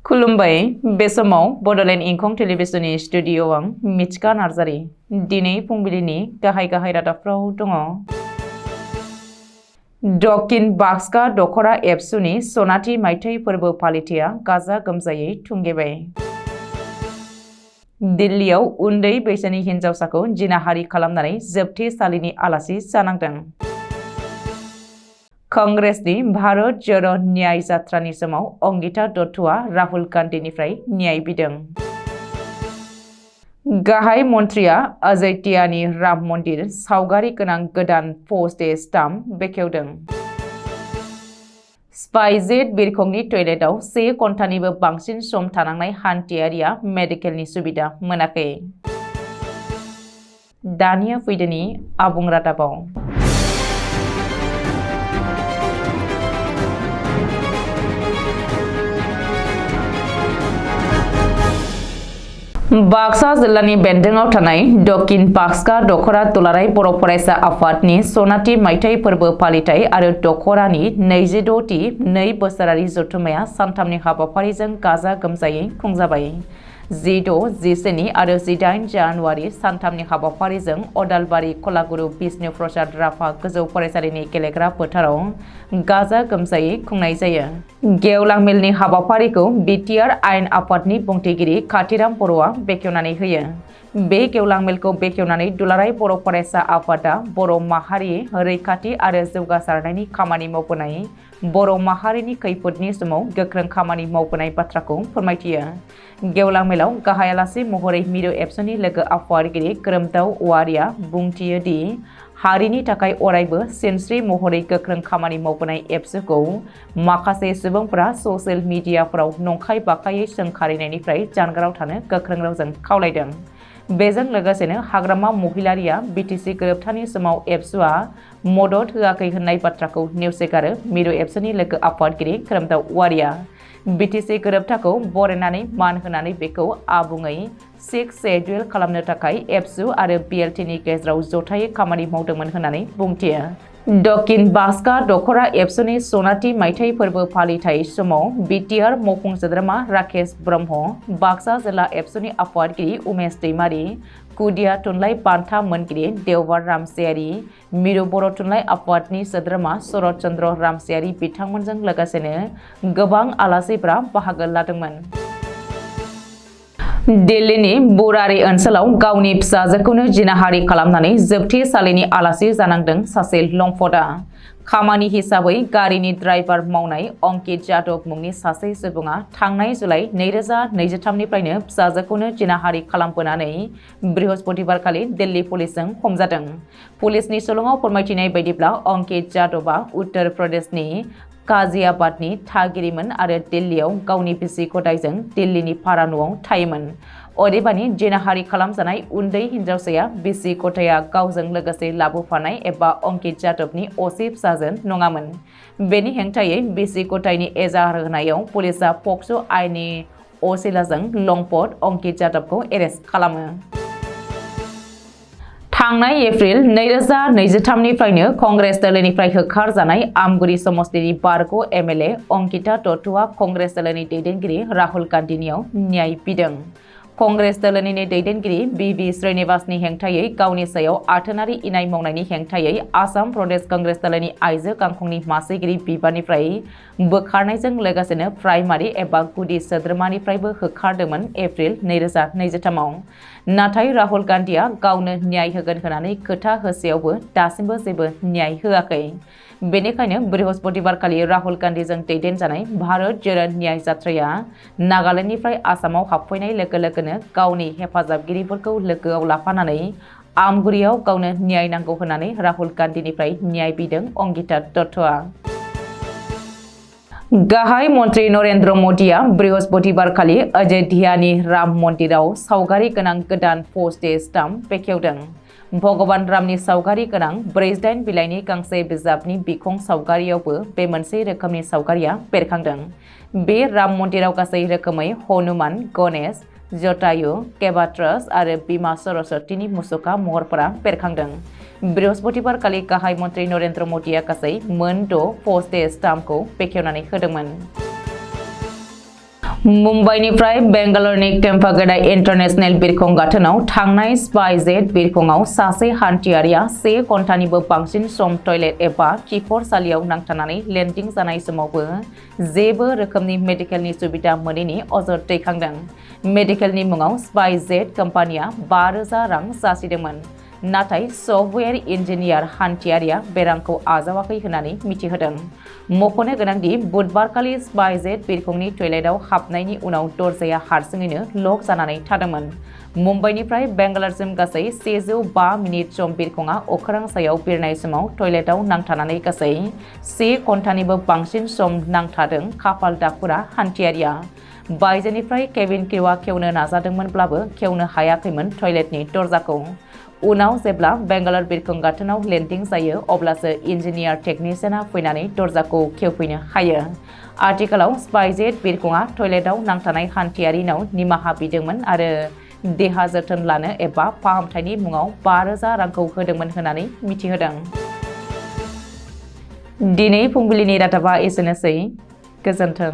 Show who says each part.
Speaker 1: खुलुमबाय बे समाव बडोलेण्ड इंखं टेलिभिजननि स्टुडिअ आं मिथिका नार्जारी दिनै फुंबिलिनि गाहाय रादाबफ्राव दङ। दक्षिण बाक्सा दखरा एबसुनि सनाथि मायथाइ फोरबो फालिथाया गाजा गोमजायै थुंगेबाय। दिल्लीयाव उन्दै बैसोनि हिनजावसाखौ जिनाहारि खालामनानै जोबथेसालिनि आलासि जानांदों। कांग्रेसनि भारत जोड़ो न्याय यात्रानि समाव अंगिता दत्तआ राहुल गांधीनिफ्राय न्याय बिदों। गाहाय मन्त्रिया अयोध्यानि राम मन्दिर सावगारि गोनां गोदान पस्टेज स्टाम्प बेखेवदों। स्पाइसजेट बिरखंनि टयलेटआव 1 घन्टानिबो बांसिन सम थानांनाय हान्थियारिया मेडिकेलनि सुबिदा मोनाखै। दानिया फैदोनि आबुं रादाबाव। बाक्सा जिल्लानि बेन्दोंआव थानाय दक्षिण बाक्सा दखरा दुलाराय बर' फरायसा आफादनि सनाथि मायथाइ फोरबो फालिथाय आरो दखरानि 26थि 2 बोसोरारि जथुम्माया सानथामनि हाबाफारिजों गाजा गोमजायै खुंजाबाय। 16, 17 आरो 18 जानुवारि सानथामनि हाबाफारिजों अदालबारि कलागुरु बिष्णु प्रसाद राभा गोजौ फरायसालिनि गेलेग्रा फोथाराव गाजा गोमजायै खुंनाय जायो। गेवलां मेलनि हाबाफारिखौ बिटिआर आयेन आफादनि बुंथिगिरि काथिराम बर'आ बेखेवनानै होयो। बे गेवलां मेलखौ बेखेवनानै दुलाराय बर' फरायसा आफादा बर' माहारि रैखाथि आरो जौगासारनायनि खामानि मावबोनाय, बर' माहारिनि खैफोदनि समाव गोख्रों खामानि मावबोनाय बाथ्राखौ फोरमायथियो। गेवलां मेलाव गाहाय आलासि महरै मिरु एबसुनि लोगो आफादगिरि खोरोमदाव औवारिया बुंथियो दि हारिनि थाखाय अरायबो सिनस्रि महरै गोख्रों खामानि मावबोनाय एबसुखौ माखासे सुबुंफोरा ससियेल मिडियाफोराव नंखाय बाखायै सोंखारिनायनिफ्राय जानगाराव थानो गोख्रों रावजों खावलायदों। बेजों लोगोसेनो हाग्रामा महिलारिया बिटिसि गोरोबथानि समाव एबसुआ मदद होआखै होननाय बाथ्राखौ नेवसिगारो मिरु एबसुनि लोगो आफादगिरि खोरोमदाव औवारिया। बिटिसि गोरोबथाखौ बरायनानै मान होनानै बेखौ आबुङै 6 शेड्युल खालामनो थाखाय एबसु आरो बिएलटिनि गेजेराव जथायै खामानि मावदोंमोन होननानै बुंथियो। दक्षिण बाक्सा दखरा एबसुनि सनाथि मायथाइ फोरबो फालिथाय समाव बिटिआर मावफुं सोद्रोमा राकेश ब्रह्म, बाक्सा जिल्ला एबसुनि आफादगिरि उमेश दैमारि, खुदिया थुनलाइ बान्था मोनगिरि देवबार रामसियारि, मिरु बर' थुनलाइ आफादनि सोद्रोमा शरत चन्द्र रामसियारि बिथांमोनजों लोगोसेनो गोबां आलासिफोरा बाहागो लादोंमोन। दिल्लीनि बुरारि ओनसोलाव गावनि फिसाजोखौनो जिनाहारि खालामनानै जोबथेसालिनि आलासि जानांदों सासे लंफदा। खामानि हिसाबै गारिनि ड्राइभार मावनाय अंकित जादव मुंनि सासे सुबुङा थांनाय जुलाइ 2023निफ्रायनो फिसाजोखौनो जिनाहारि खालामबोनानै बृहस्पतिबारखालि दिल्ली पुलिसजों हमजादों। पुलिसनि सुलुङाव फोरमायथिनाय बायदिब्ला अंकित जादवआ उत्तर प्रदेशनि गाजियाबादनि थागिरिमोन आरो दिल्लीयाव गावनि बिसि गथायजों दिल्लीनि भारा न'आव थायोमोन। अदेबानि जिनाहारि खालामजानाय उन्दै हिनजावसाया बिसि गथाया गावजों लोगोसे लाबोफानाय एबा अंकित जादवनि असे फिसाजो नङामोन। बेनि हेंथायै बिसि गथायनि एजाहार होनायाव पुलिसआ पक्स' आयेननि असिलाजों लंपट अंकित जादवखौ एरेस्ट खालामो। थांनाय एप्रिल 2023निफ्रायनो कंग्रेस दलनिफ्राय होखारजानाय आमगुरि समस्तिनि बारग' एमएलए अंकिता दत्तआ कंग्रेस दलनि दैदेनगिरि राहुल गांधीनियाव न्याय बिदों। कंग्रेस दलनिनो दैदेनगिरि बिबि श्रीनिवासनि हेंथायै गावनि सायाव आथोनारि इनाय मावनायनि हेंथायै आसाम प्रदेश कंग्रेस दलनि आइजो गांखंनि मासिगिरि बिबाननिफ्राय बोखारनायजों लोगोसेनो प्राइमारि एबा गुदि सोद्रोमानिफ्रायबो होखारदोंमोन एप्रिल 2023आव। नाथाय राहुल गांधीआ गावनो न्याय होगोन होननानै खोथा होसेयावबो दासिमबो जेबो न्याय होआखै। बेनिखायनो बृहस्पतिबारखालि राहुल गांधीजों दैदेनजानाय भारत जोड़ो न्याय यात्राया नागालेण्डनिफ्राय आसामाव हाबफैनाय लोगो लोगोनो गावनि हेफाजाबगिरिफोरखौ लोगोआव लाफानानै आमगुरियाव गावनो न्याय नांगौ होननानै राहुल गांधीनिफ्राय न्याय बिदों अंकिता दत्तआ। गाहाय मन्त्रि नरेन्द्र मोदीआ बृहस्पतिबारखालि अयोध्यानि राम मन्दिराव सावगारि गोनां गोदान पस्टेज स्टाम्प बेखेवदों। भगवान रामनि सावगारि गोनां 48 बिलाइनि गांसे बिजाबनि बिखं सावगारियावबो बे मोनसे रोखोमनि सावगारिया बेरखांदों। बे राम मन्दिराव गासै रोखोमै हनुमान, गणेश, जटायु, केबाट्रस आरो बिमा सरस्वतीनि मुसुखा महरफोरा बेरखांदों। बृहस्पतिबारखालि गाहाय मन्त्रि नरेन्द्र मोदीआ गासै मोन 6 पस्टेज स्टाम्पखौ बेखेवनानै होदोंमोन। मुम्बाइनिफ्राय बेंगालुरुनि केम्पागोदाय इन्टारनेशनेल बिरखं गाथोनाव थांनाय स्पाइसजेट बिरखंआव सासे हान्थियारिया 1 घन्टानिबो बांसिन सम टयलेट एबा खिखरसालियाव नांथानानै लेन्डिं जानाय समावबो जेबो रोखोमनि मेडिकेलनि सुबिदा मोनैनि अजद दैखांदों। मेडिकेलनि मुङाव स्पाइसजेट कम्पानिया 5,000 रां जासिदोंमोन। नाथाय सफ्टवेयर इन्जिनियार हान्थियारिया बेरामखौ आजावाखै होननानै मिथिहोदों। मख'नो गोनांदि बुधबारखालि स्पाइसजेट बिरखंनि टयलेटआव हाबनायनि उनाव दरजाया हारसिङैनो लक जानानै थादोंमोन। मुम्बाइनिफ्राय बेंगालुरुसिम गासै 105 मिनिट सम बिरखंआ अख्रां सायाव बिरनाय समाव टयलेटआव नांथानानै गासै 1 घन्टानिबो बांसिन सम नांथादों खाफाल दाखुरा हान्थियारिया। बायजोनिफ्राय केबिन क्रिउआ खेवनो नाजादोंमोनब्लाबो खेवनो हायाखैमोन टयलेटनि दरजाखौ। उनाव जेब्ला बेंगालुरु बिरखं गाथोनाव लेन्डिं जायो अब्लासो इन्जिनियार टेकनिशियाना फैनानै दरजाखौ खेवफैनो हायो। आथिखालाव स्पाइसजेट बिरखंआ टयलेटआव नांथानाय हान्थियारिनाव निमाहा बिदोंमोन आरो देहा जोथोन लानो एबा फाहामथायनि मुङाव 5,000 रांखौ होदोंमोन होननानै मिथिहोदों। दिनै फुंबिलिनि रादाबा एसेनोसै। गोजोन्थों।